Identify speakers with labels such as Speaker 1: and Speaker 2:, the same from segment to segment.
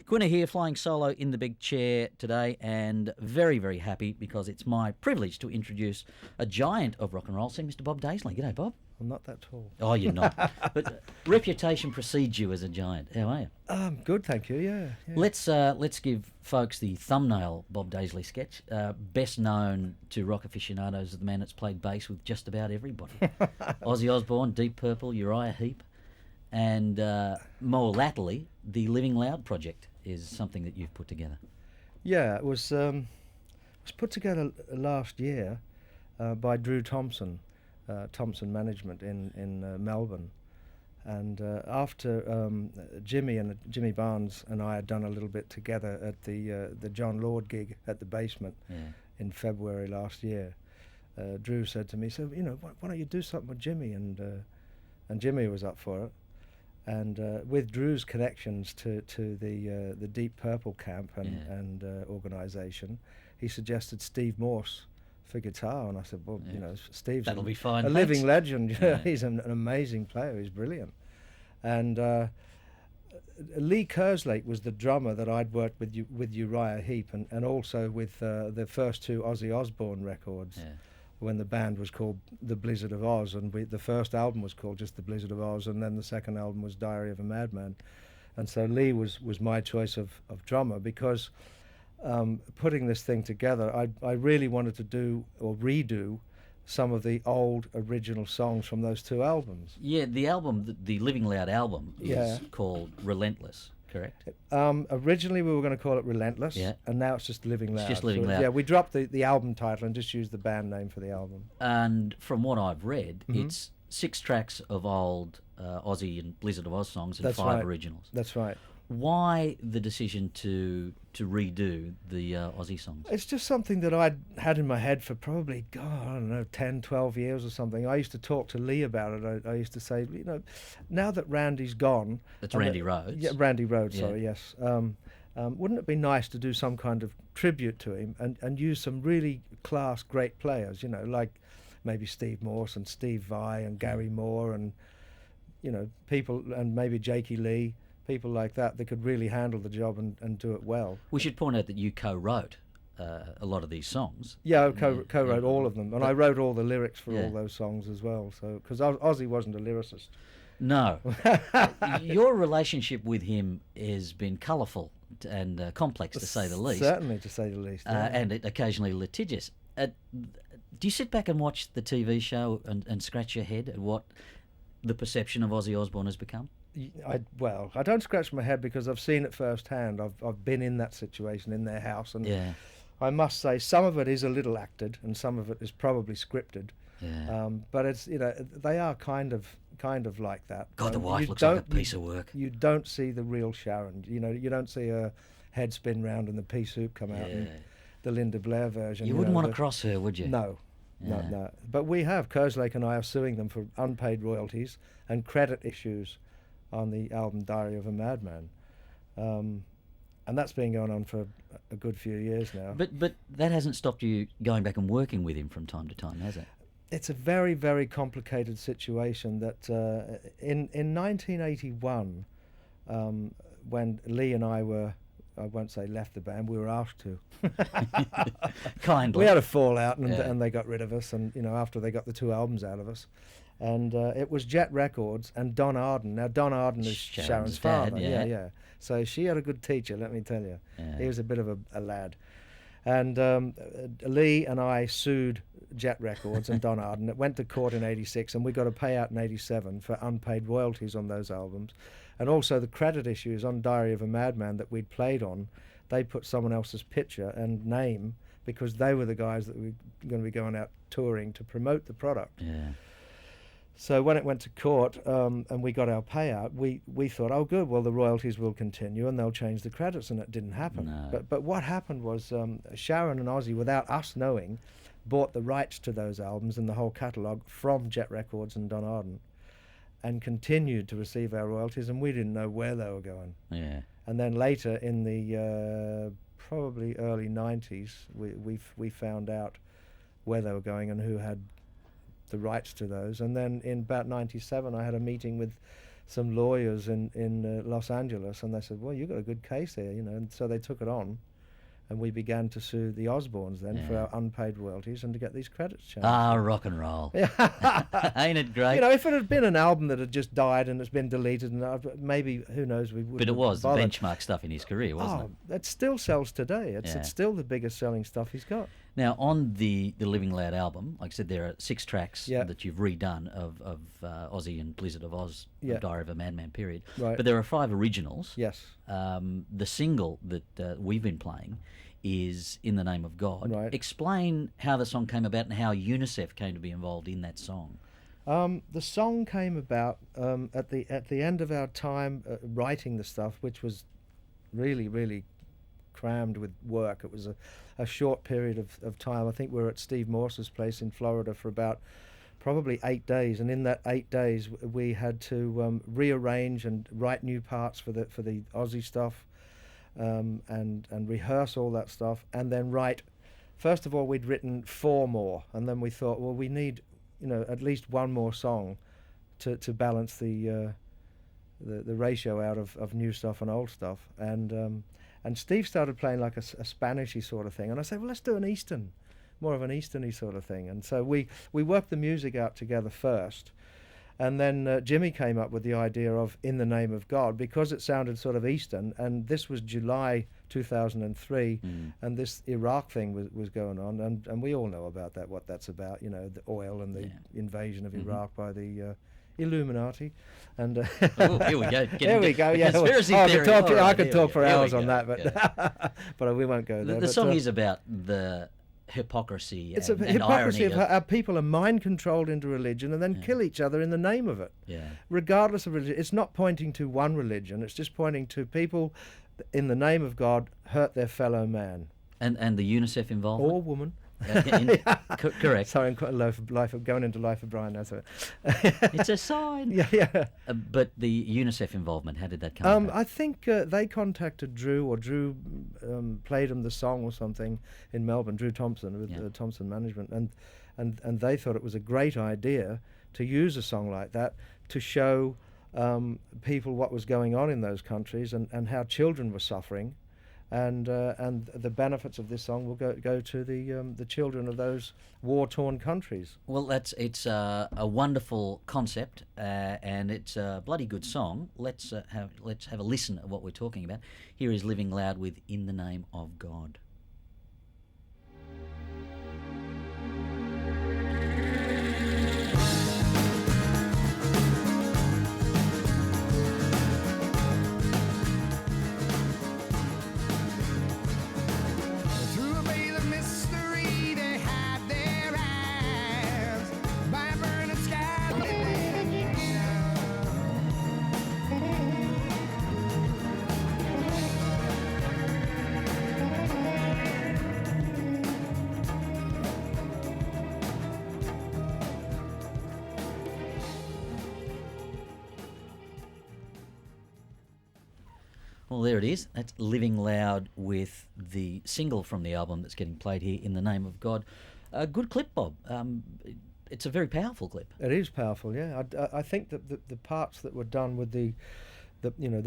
Speaker 1: Quinna here, flying solo in the big chair today, and very, very happy because it's my privilege to introduce a giant of rock and roll scene, Mr. Bob Daisley. G'day, Bob.
Speaker 2: I'm not that tall.
Speaker 1: Oh, you're not. But reputation precedes you as a giant. How are you?
Speaker 2: Good, thank you. Yeah.
Speaker 1: Let's give folks the thumbnail Bob Daisley sketch. Best known to rock aficionados as the man that's played bass with just about everybody. Ozzy Osbourne, Deep Purple, Uriah Heep, and more latterly, the Living Loud project is something that you've put together.
Speaker 2: Yeah, it was put together last year by Drew Thompson, Management in Melbourne. And after Jimmy Barnes and I had done a little bit together at the John Lord gig at the Basement in February last year, Drew said to me, "So why don't you do something with Jimmy?" And Jimmy was up for it. And with Drew's connections to the Deep Purple camp and organisation, he suggested Steve Morse for guitar, and I said, well, Steve's
Speaker 1: That'll be fine,
Speaker 2: a
Speaker 1: thanks.
Speaker 2: living legend. He's an amazing player. He's brilliant. And Lee Kerslake was the drummer that I'd worked with Uriah Heep and also with the first two Ozzy Osbourne records. Yeah. When the band was called The Blizzard of Oz, and the first album was called just The Blizzard of Oz, and then the second album was Diary of a Madman. And so Lee was my choice of drummer because putting this thing together, I really wanted to do or redo some of the old original songs from those two albums.
Speaker 1: Yeah, the album, the Living Loud album, is called Relentless. Correct.
Speaker 2: Originally we were going to call it Relentless, and now it's just Living Loud.
Speaker 1: It's just Living Loud.
Speaker 2: Yeah, we dropped the album title and just used the band name for the album.
Speaker 1: And from what I've read, it's 6 tracks of old Ozzy and Blizzard of Oz songs and 5 originals.
Speaker 2: That's right.
Speaker 1: Why the decision to redo the Ozzy songs?
Speaker 2: It's just something that I'd had in my head for probably, 10, 12 years or something. I used to talk to Lee about it. I used to say, now that Randy's gone...
Speaker 1: That's Randy Rhoads.
Speaker 2: Yeah, Randy Rhoads, sorry, yes. Wouldn't it be nice to do some kind of tribute to him and use some really class, great players, like maybe Steve Morse and Steve Vai and Gary Moore and, people, and maybe Jakey Lee, people like that could really handle the job and do it well.
Speaker 1: We should point out that you co-wrote a lot of these songs.
Speaker 2: Yeah, I co-wrote all of them, and I wrote all the lyrics for all those songs as well. So because Ozzy wasn't a lyricist.
Speaker 1: No. Your relationship with him has been colourful and complex, to say the least.
Speaker 2: Certainly, to say the least. Yeah.
Speaker 1: And occasionally litigious. Do you sit back and watch the TV show and scratch your head at what the perception of Ozzy Osbourne has become?
Speaker 2: I don't scratch my head because I've seen it firsthand. I've been in that situation in their house, and I must say some of it is a little acted, and some of it is probably scripted.
Speaker 1: Yeah.
Speaker 2: But it's they are kind of like that.
Speaker 1: God, the wife looks like a piece of work.
Speaker 2: You don't see the real Sharon. You don't see her head spin round and the pea soup come out. And the Linda Blair version.
Speaker 1: You wouldn't want to cross her, would you?
Speaker 2: No. No. But we have. Kerslake and I are suing them for unpaid royalties and credit issues on the album Diary of a Madman. And that's been going on for a good few years now.
Speaker 1: But that hasn't stopped you going back and working with him from time to time, has it?
Speaker 2: It's a very, very complicated situation that in 1981, when Lee and I were, I won't say left the band, we were asked to.
Speaker 1: Kindly.
Speaker 2: We had a fallout and they got rid of us, and after they got the 2 albums out of us. And it was Jet Records and Don Arden. Now, Don Arden is Sharon's father. Yeah. So she had a good teacher, let me tell you. Yeah. He was a bit of a lad. And Lee and I sued Jet Records and Don Arden. It went to court in 86, and we got a payout in 87 for unpaid royalties on those albums. And also the credit issues on Diary of a Madman that we'd played on, they put someone else's picture and name because they were the guys that were going to be going out touring to promote the product.
Speaker 1: Yeah.
Speaker 2: So when it went to court and we got our payout, we thought, oh, good, well, the royalties will continue and they'll change the credits, and it didn't happen.
Speaker 1: No.
Speaker 2: But what happened was Sharon and Ozzy, without us knowing, bought the rights to those albums and the whole catalogue from Jet Records and Don Arden and continued to receive our royalties, and we didn't know where they were going.
Speaker 1: Yeah.
Speaker 2: And then later in the probably early 90s, we found out where they were going and who had the rights to those. And then in about 97 I had a meeting with some lawyers in Los Angeles, and they said, well, you've got a good case there, you know, and so they took it on. And we began to sue the Osbournes then for our unpaid royalties and to get these credits changed.
Speaker 1: Ah, rock and roll. Ain't it great?
Speaker 2: You know, if it had been an album that had just died and it's been deleted, and maybe, who knows, we would.
Speaker 1: But it was the
Speaker 2: bothered.
Speaker 1: benchmark stuff in his career, wasn't it?
Speaker 2: It still sells today. It's still the biggest selling stuff he's got.
Speaker 1: Now, on the Living Loud album, like I said, there are 6 tracks that you've redone of Ozzy and Blizzard of Oz, Diary of a Madman period.
Speaker 2: Right.
Speaker 1: But there are 5 originals.
Speaker 2: Yes.
Speaker 1: The single that we've been playing is In the Name of God.
Speaker 2: Right.
Speaker 1: Explain how the song came about and how UNICEF came to be involved in that song.
Speaker 2: The song came about at the end of our time writing the stuff, which was really, really crammed with work. It was a short period of time. I think we were at Steve Morse's place in Florida for about probably 8 days, and in that 8 days we had to rearrange and write new parts for the Aussie stuff, and rehearse all that stuff, and then write. First of all, we'd written 4 more, and then we thought, well, we need, you know, at least one more song to balance the ratio out of new stuff and old stuff. And Steve started playing like a Spanishy sort of thing, and I said, well, let's do an Eastern, more of an Easterny sort of thing. And so we worked the music out together first, and then Jimmy came up with the idea of In the Name of God, because it sounded sort of Eastern, and this was July 2003, and this Iraq thing was going on, and we all know about that, what that's about, you know, the oil and the invasion of Iraq by the Illuminati, and
Speaker 1: here we go.
Speaker 2: There we go. Yeah,
Speaker 1: conspiracy
Speaker 2: I
Speaker 1: theory.
Speaker 2: could talk for hours on that, but we won't go there.
Speaker 1: The song is about the hypocrisy.
Speaker 2: It's
Speaker 1: and
Speaker 2: a hypocrisy
Speaker 1: irony
Speaker 2: of how people are mind controlled into religion and then kill each other in the name of it.
Speaker 1: Yeah.
Speaker 2: Regardless of religion, it's not pointing to one religion. It's just pointing to people, in the name of God, hurt their fellow man.
Speaker 1: And the UNICEF involvement?
Speaker 2: Or woman.
Speaker 1: Correct.
Speaker 2: Sorry, I'm quite going into Life of Brian now. So.
Speaker 1: It's a sign.
Speaker 2: Yeah.
Speaker 1: But the UNICEF involvement, how did that come about?
Speaker 2: I think they contacted Drew, or Drew played him the song or something in Melbourne, Drew Thompson with Thompson Management, and they thought it was a great idea to use a song like that to show people what was going on in those countries and how children were suffering. And the benefits of this song will go to the children of those war-torn countries.
Speaker 1: Well, it's a wonderful concept, and it's a bloody good song. Let's have a listen at what we're talking about. Here is Living Loud with In the Name of God. Well, there it is. That's Living Loud with the single from the album that's getting played here, In the Name of God. A good clip, Bob. It's a very powerful clip.
Speaker 2: It is powerful, yeah. I think that the parts that were done with the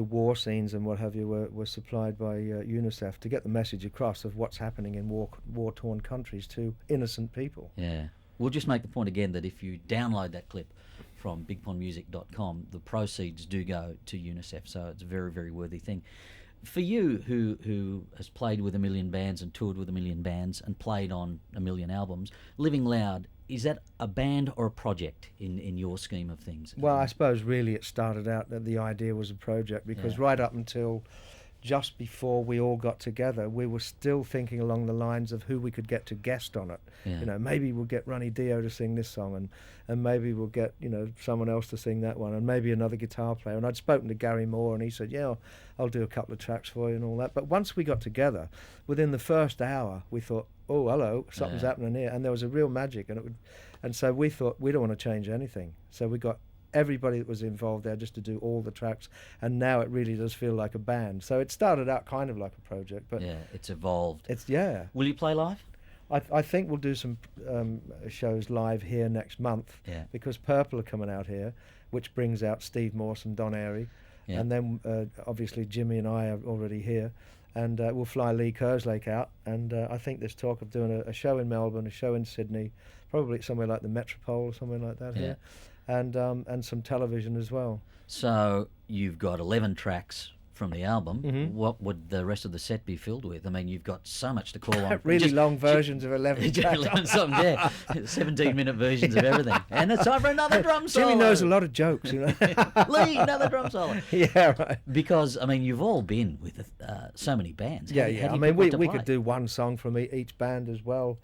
Speaker 2: war scenes and what have you were supplied by UNICEF to get the message across of what's happening in war-torn countries to innocent people.
Speaker 1: Yeah. We'll just make the point again that if you download that clip from bigpondmusic.com, the proceeds do go to UNICEF, so it's a very, very worthy thing. For you, who has played with 1 million bands and toured with 1 million bands and played on 1 million albums, Living Loud, is that a band or a project in your scheme of things?
Speaker 2: Well, I suppose really it started out that the idea was a project, because right up until just before we all got together, we were still thinking along the lines of who we could get to guest on it.
Speaker 1: Yeah.
Speaker 2: You know, maybe we'll get Ronnie Dio to sing this song, and maybe we'll get, you know, someone else to sing that one, and maybe another guitar player. And I'd spoken to Gary Moore, and he said, yeah, I'll do a couple of tracks for you and all that. But once we got together, within the first hour, we thought, oh, hello, something's happening here. And there was a real magic, and so we thought, we don't want to change anything. So we got everybody that was involved there just to do all the tracks, and now it really does feel like a band. So it started out kind of like a project, but
Speaker 1: it's evolved.
Speaker 2: Will
Speaker 1: you play live?
Speaker 2: I think we'll do some shows live here next month, because Purple are coming out here, which brings out Steve Morse and Don Airey.
Speaker 1: Yeah.
Speaker 2: And then obviously Jimmy and I are already here, and we'll fly Lee Kerslake out. And I think there's talk of doing a show in Melbourne, a show in Sydney, probably somewhere like the Metropole or somewhere like that here, and some television as well.
Speaker 1: So you've got 11 tracks from the album.
Speaker 2: Mhm.
Speaker 1: What would the rest of the set be filled with? I mean, you've got so much to call on.
Speaker 2: Really long versions of 11 tracks.
Speaker 1: 11 songs, yeah. 17-minute versions of everything. And it's time for another drum solo.
Speaker 2: Jimmy knows a lot of jokes, you know.
Speaker 1: Lee, another drum solo.
Speaker 2: Yeah, right.
Speaker 1: Because, I mean, you've all been with so many bands.
Speaker 2: Yeah,
Speaker 1: How
Speaker 2: yeah.
Speaker 1: do
Speaker 2: I
Speaker 1: you
Speaker 2: mean,
Speaker 1: pick what to
Speaker 2: we
Speaker 1: play?
Speaker 2: could do one song from each band as well,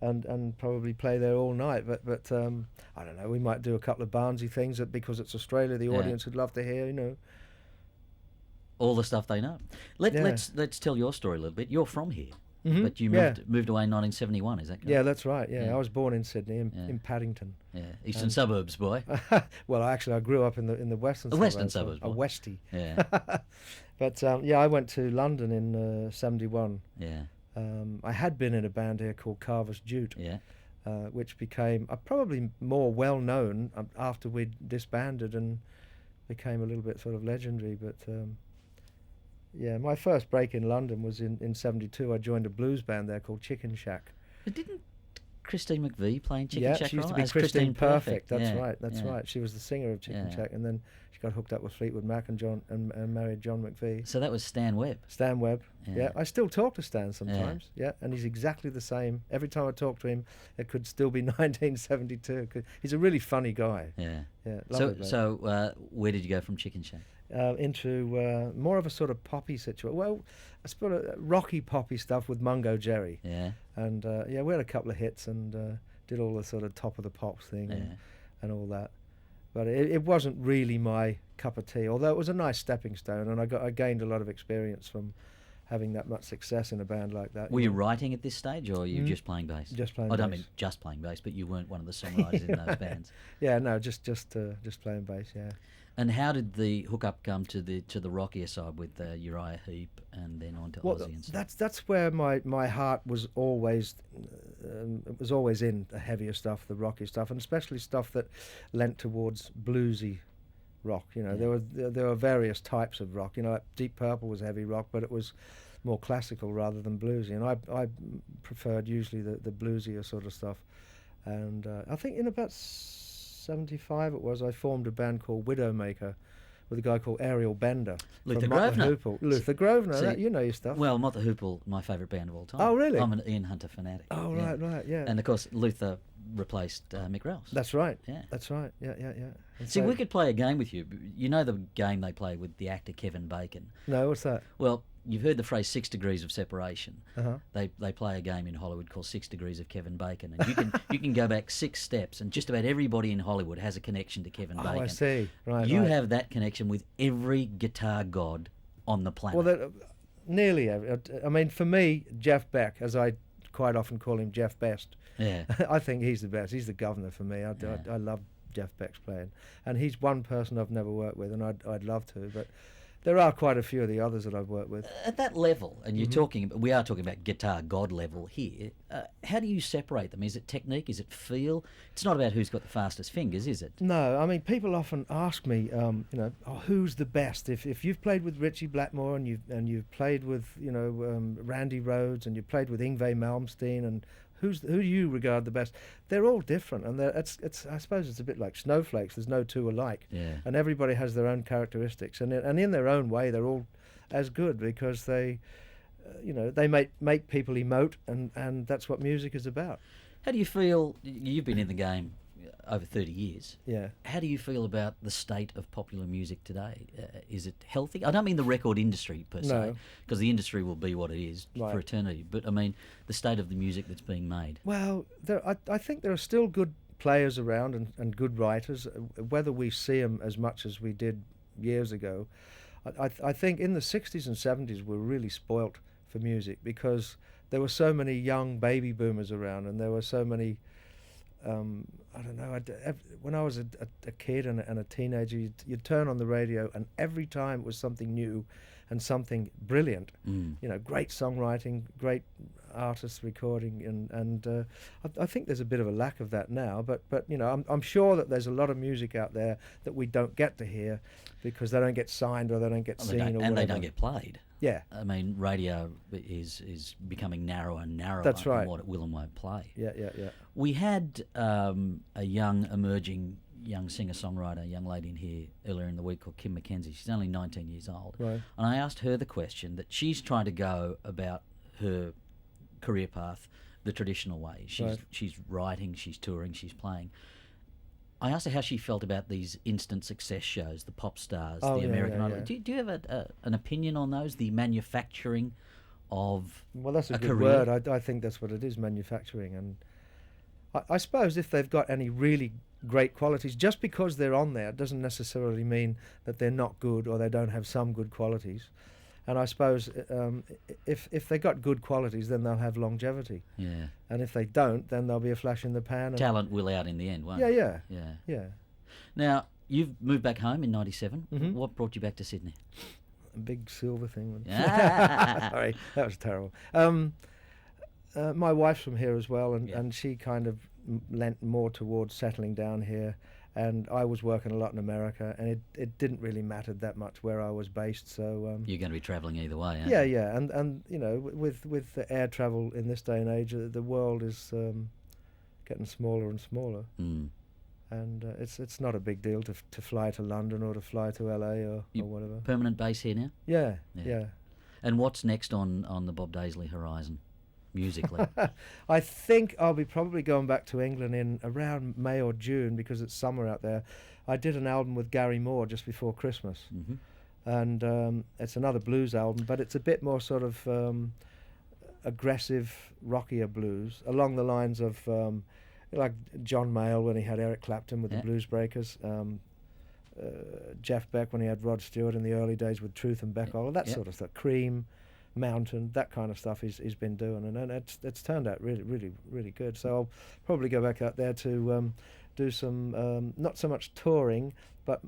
Speaker 2: and probably play there all night. But I don't know. We might do a couple of Barnesy things because it's Australia. The audience would love to hear, you know.
Speaker 1: All the stuff they know. Let's tell your story a little bit. You're from here,
Speaker 2: Mhm.
Speaker 1: but you
Speaker 2: Yeah.
Speaker 1: moved away in 1971. Is that correct?
Speaker 2: Yeah, that's right. Yeah,
Speaker 1: Yeah.
Speaker 2: I was born in Sydney, in
Speaker 1: Yeah.
Speaker 2: Paddington.
Speaker 1: Yeah, eastern suburbs boy.
Speaker 2: Well, actually, I grew up in the western
Speaker 1: The
Speaker 2: suburbs.
Speaker 1: western suburbs,
Speaker 2: A
Speaker 1: boy.
Speaker 2: Westie.
Speaker 1: Yeah,
Speaker 2: But yeah, I went to London in '71.
Speaker 1: yeah,
Speaker 2: I had been in a band here called Carver's Jute,
Speaker 1: yeah.
Speaker 2: which became probably more well known after we disbanded and became a little bit sort of legendary. But yeah, my first break in London was in '72. I joined a blues band there called Chicken Shack.
Speaker 1: But didn't Christine McVie play in Chicken
Speaker 2: Yeah,
Speaker 1: Shack?
Speaker 2: she used to
Speaker 1: right?
Speaker 2: be
Speaker 1: As
Speaker 2: Christine Perfect. That's
Speaker 1: Yeah,
Speaker 2: right. That's
Speaker 1: yeah.
Speaker 2: right. She was the singer of Chicken
Speaker 1: Yeah.
Speaker 2: Shack, and then she got hooked up with Fleetwood Mac and married John McVie.
Speaker 1: So that was Stan Webb.
Speaker 2: Stan Webb.
Speaker 1: Yeah.
Speaker 2: Yeah, I still talk to Stan sometimes. Yeah, and he's exactly the same. Every time I talk to him, it could still be 1972. He's a really funny guy.
Speaker 1: Yeah.
Speaker 2: Yeah,
Speaker 1: So,
Speaker 2: lovely bloke.
Speaker 1: so where did you go from Chicken Shack?
Speaker 2: Into more of a sort of poppy situation. Well, I suppose rocky poppy stuff with Mungo Jerry.
Speaker 1: Yeah,
Speaker 2: And yeah, we had a couple of hits and did all the sort of top of the pops thing
Speaker 1: yeah.
Speaker 2: and all that. But it wasn't really my cup of tea, although it was a nice stepping stone, and I gained a lot of experience from having that much success in a band like that.
Speaker 1: Were you writing at this stage, or were you
Speaker 2: Mm.
Speaker 1: just playing bass?
Speaker 2: Just playing
Speaker 1: I don't
Speaker 2: bass.
Speaker 1: mean just playing bass, but you weren't one of the songwriters in those bands.
Speaker 2: Yeah, no, just playing bass. Yeah.
Speaker 1: And how did the hookup come to the rockier side with Uriah Heep and then on to
Speaker 2: Well,
Speaker 1: Ozzy and stuff?
Speaker 2: that's where my heart was always. It was always in the heavier stuff, the rocky stuff, and especially stuff that lent towards bluesy rock. You know,
Speaker 1: Yeah.
Speaker 2: there were various types of rock. You know, like Deep Purple was heavy rock, but it was more classical rather than bluesy, and I preferred usually the bluesier sort of stuff. And I think in about '75 it was, I formed a band called Widowmaker with a guy called Ariel Bender.
Speaker 1: Luther
Speaker 2: from Mott the
Speaker 1: Grosvenor.
Speaker 2: Hoople. Luther Grosvenor,
Speaker 1: See,
Speaker 2: you know your stuff.
Speaker 1: Well, Mott the Hoople, my favourite band of all time.
Speaker 2: Oh, really?
Speaker 1: I'm an Ian Hunter fanatic.
Speaker 2: Oh,
Speaker 1: yeah.
Speaker 2: right, yeah.
Speaker 1: And of course, Luther replaced Mick Rouse.
Speaker 2: That's right.
Speaker 1: Yeah.
Speaker 2: That's right. Yeah. And
Speaker 1: See,
Speaker 2: so-
Speaker 1: we could play a game with you. You know the game they play with the actor Kevin Bacon.
Speaker 2: No, what's that?
Speaker 1: Well, you've heard the phrase 6 degrees of separation.
Speaker 2: Uh-huh.
Speaker 1: They play a game in Hollywood called 6 Degrees of Kevin Bacon, and you can go back 6 steps, and just about everybody in Hollywood has a connection to Kevin Bacon.
Speaker 2: Oh, I see. Right.
Speaker 1: You
Speaker 2: right.
Speaker 1: have that connection with every guitar god on the planet.
Speaker 2: Well, nearly every. I mean, for me, Jeff Beck, as I quite often call him, Jeff Best.
Speaker 1: yeah,
Speaker 2: I think he's the best. He's the governor for me. I love Jeff Beck's playing, and he's one person I've never worked with, and I'd love to, but there are quite a few of the others that I've worked with.
Speaker 1: at that level, and
Speaker 2: Mm-hmm.
Speaker 1: we are talking about guitar god level here. How do you separate them? Is it technique? Is it feel? It's not about who's got the fastest fingers, is it?
Speaker 2: No, I mean, people often ask me, who's the best? If you've played with Richie Blackmore and you've played with Randy Rhoads and you've played with Yngwie Malmsteen, and who do you regard the best? They're all different, and it's I suppose it's a bit like snowflakes. There's no two alike,
Speaker 1: Yeah.
Speaker 2: and everybody has their own characteristics, and in their own way, they're all as good because they make people emote, and that's what music is about.
Speaker 1: How do you feel? You've been in the game over 30 years.
Speaker 2: Yeah.
Speaker 1: How do you feel about the state of popular music today? Is it healthy? I don't mean the record industry per se,
Speaker 2: No.
Speaker 1: because the industry will be what it is
Speaker 2: Right.
Speaker 1: for eternity. But I mean the state of the music that's being made.
Speaker 2: Well, I think there are still good players around and good writers. Whether we see them as much as we did years ago, I think in the 60s and 70s we're really spoilt for music because there were so many young baby boomers around, and there were so many. I don't know. When I was a kid and a teenager, you'd turn on the radio, and every time it was something new and something brilliant.
Speaker 1: Mm.
Speaker 2: Great songwriting, great artists recording, and I think there's a bit of a lack of that now. But you know, I'm sure that there's a lot of music out there that we don't get to hear because they don't get signed or they don't get seen or whatever.
Speaker 1: And they don't get played.
Speaker 2: Yeah.
Speaker 1: I mean, radio is becoming narrower and narrower.
Speaker 2: That's right.
Speaker 1: On what it will and won't play.
Speaker 2: Yeah.
Speaker 1: We had a young emerging young singer-songwriter, young lady in here earlier in the week called Kim McKenzie. She's only 19 years old.
Speaker 2: Right.
Speaker 1: And I asked her the question that she's trying to go about her career path the traditional way. She's writing, she's touring, she's playing. I asked her how she felt about these instant success shows, the pop stars, the American Idol. Do you have an opinion on those, the manufacturing of
Speaker 2: Well, that's a good
Speaker 1: career?
Speaker 2: word. I think that's what it is, manufacturing. And I suppose if they've got any really great qualities, just because they're on there doesn't necessarily mean that they're not good or they don't have some good qualities. And I suppose if they got good qualities, then they'll have longevity.
Speaker 1: Yeah.
Speaker 2: And if they don't, then they'll be a flash in the pan.
Speaker 1: Talent will out in the end, won't it?
Speaker 2: Yeah.
Speaker 1: Now, you've moved back home in 97.
Speaker 2: Mhm.
Speaker 1: What brought you back to Sydney?
Speaker 2: A big silver thing.
Speaker 1: Ah.
Speaker 2: Sorry, that was terrible. My wife's from here as well, and she kind of lent more towards settling down here. And I was working a lot in America, and it didn't really matter that much where I was based. So
Speaker 1: You're going to be travelling either way, aren't
Speaker 2: yeah,
Speaker 1: you?
Speaker 2: yeah, and you know, with the air travel in this day and age, the world is getting smaller and smaller.
Speaker 1: Mm.
Speaker 2: And it's not a big deal to fly to London or to fly to LA or whatever.
Speaker 1: Permanent base here now?
Speaker 2: Yeah.
Speaker 1: And what's next on the Bob Daisley horizon, musically?
Speaker 2: I think I'll be probably going back to England in around May or June because it's summer out there. I did an album with Gary Moore just before Christmas.
Speaker 1: Mm-hmm.
Speaker 2: And it's another blues album, but it's a bit more sort of aggressive, rockier blues, along the lines of like John Mayall when he had Eric Clapton with the Blues Breakers, Jeff Beck when he had Rod Stewart in the early days with Truth and Beck, all that sort of stuff. Cream, Mountain, that kind of stuff he's been doing, and it's turned out really, really, really good. So I'll probably go back out there to do some not so much touring, but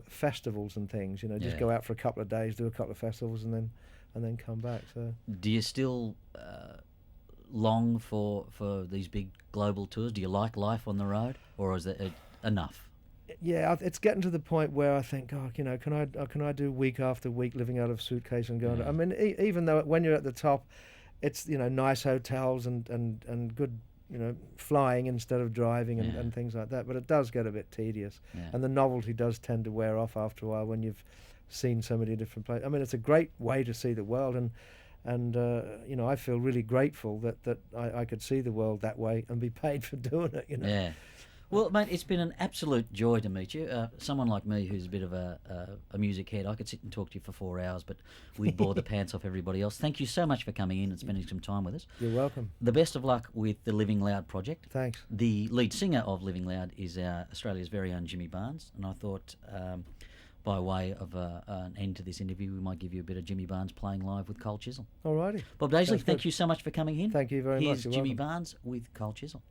Speaker 2: festivals and things. You know, just go out for a couple of days, do a couple of festivals, and then come back. So
Speaker 1: do you still long for these big global tours? Do you like life on the road, or is it enough?
Speaker 2: Yeah, it's getting to the point where I think, you know, can I do week after week living out of a suitcase and going? I mean, even though when you're at the top, it's, you know, nice hotels and good, you know, flying instead of driving and things like that. But it does get a bit tedious, and the novelty does tend to wear off after a while when you've seen so many different places. I mean, it's a great way to see the world, and you know, I feel really grateful that I could see the world that way and be paid for doing it. You know.
Speaker 1: Yeah. Well, mate, it's been an absolute joy to meet you. Someone like me who's a bit of a music head, I could sit and talk to you for 4 hours, but we'd bore the pants off everybody else. Thank you so much for coming in and spending some time with us.
Speaker 2: You're welcome.
Speaker 1: The best of luck with the Living Loud project.
Speaker 2: Thanks.
Speaker 1: The lead singer of Living Loud is Australia's very own Jimmy Barnes, and I thought by way of an end to this interview, we might give you a bit of Jimmy Barnes playing live with Cole Chisel.
Speaker 2: All righty.
Speaker 1: Bob Daisley, thank you so much for coming in.
Speaker 2: Thank you very much.
Speaker 1: Here's
Speaker 2: You're
Speaker 1: Jimmy
Speaker 2: welcome.
Speaker 1: Barnes with Cole Chisel.